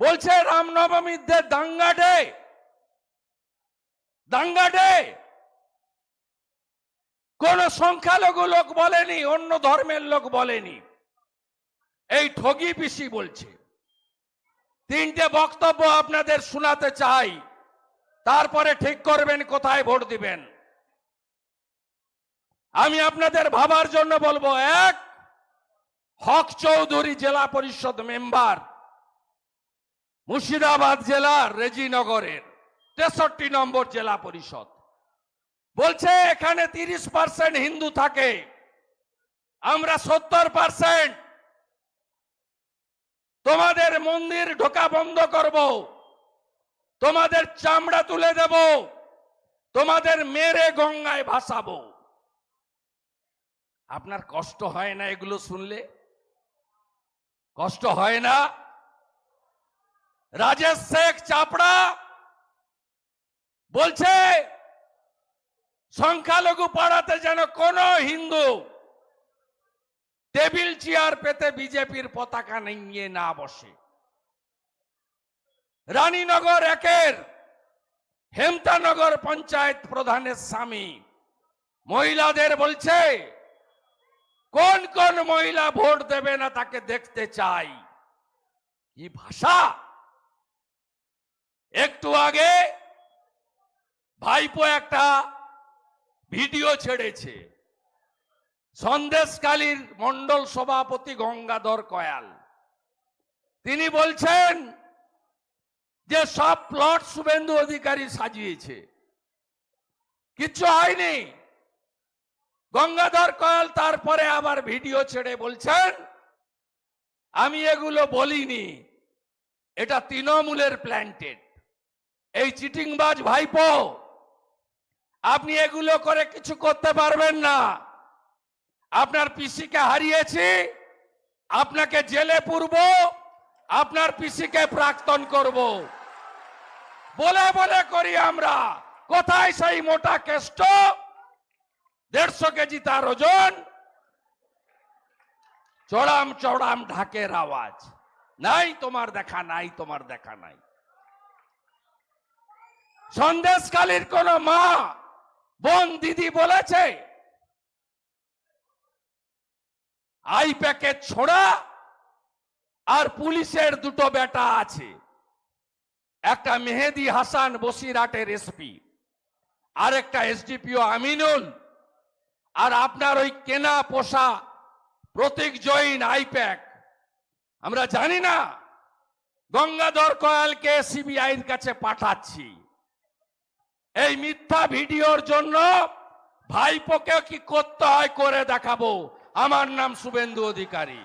বলছে রামনবমীতে দাঙ্গা ডে কোন সংখ্যালঘু লোক বলেনি, অন্য ধর্মের লোক বলেনি, এই ঠগি পিসি বলছে। তিনটে বক্তব্য আপনাদের শোনাতে চাই, তারপরে ঠিক করবেন কোথায় ভোট দিবেন। আমি আপনাদের ভাবার জন্য বলবো, এক, হক চৌধুরী জেলা পরিষদ মেম্বার, মুর্শিদাবাদ জেলার রেজিনগরের 63 নম্বর জেলা পরিষদ, বলছে এখানে 30% হিন্দু থাকে, আমরা 70%। তোমাদের মন্দির ঢোকা বন্ধ করব, তোমাদের চামড়া তুলে দেব, তোমাদের মেরে গঙ্গায় ভাসাবো। আপনার কষ্ট হয় না এগুলো শুনলে? কষ্ট হয় না? রাজেশ শেখ চাপড়া বলছে সংখ্যালঘু পাড়াতে যেন কোন হিন্দু টেবিল চেয়ার পেতে বিজেপির পতাকা নিয়ে না বসে। রানীনগর একের হেমতানগর পঞ্চায়েত প্রধানের স্বামী মহিলাদের বলছে কোন কোন মহিলা ভোট দেবে না তাকে দেখতে চাই। কি ভাষা! একটু আগে ভাইপো একটা ভিডিও ছেড়েছে, সন্দেশখালীর মন্ডল সভাপতি গঙ্গাধর কয়াল, তিনি বলছেন যে সব প্লট শুভেন্দু অধিকারী সাজিয়েছে, কিচ্ছু হয়নি। গঙ্গাধর কয়াল তারপরে আবার ভিডিও ছেড়ে বলছেন আমি এগুলো বলিনি, এটা তৃণমূলের প্ল্যান্টেড। এই চিটিংবাজ ভাইপো, আপনি এগুলো করে কিছু করতে পারবেন না। আপনার পিসিকে হারিয়েছি, আপনাকে জেলে পুরব, আপনার পিসিকে প্রাক্তন করব, বলে বলে করি আমরা। কোথায় সেই মোটা কেষ্ট, 150 কেজি তার ওজন, চড়াম চড়াম ঢাকের আওয়াজ? নাই তোমার দেখা, নাই তোমার দেখা নাই। সন্দেশখালীর কোন মা বোন দিদি বলেছে আই প্যাকেট ছোড়া আর পুলিশের দুটো বেটা আছে, একটা মেহেদি হাসান বসিরহাটের এসপি, আর একটা এসডিপিও আমিনুল, আর আপনার ওই কেনা পোষা প্রতীক জৈন আইপ্যাক। আমরা জানি না গঙ্গাধর কয়ালকে সিবিআইর কাছে পাঠাচ্ছি এই মিথ্যা ভিডিওর জন্য। ভাইপোকে কি করতে হয় করে দেখাবো। আমার নাম শুভেন্দু অধিকারী।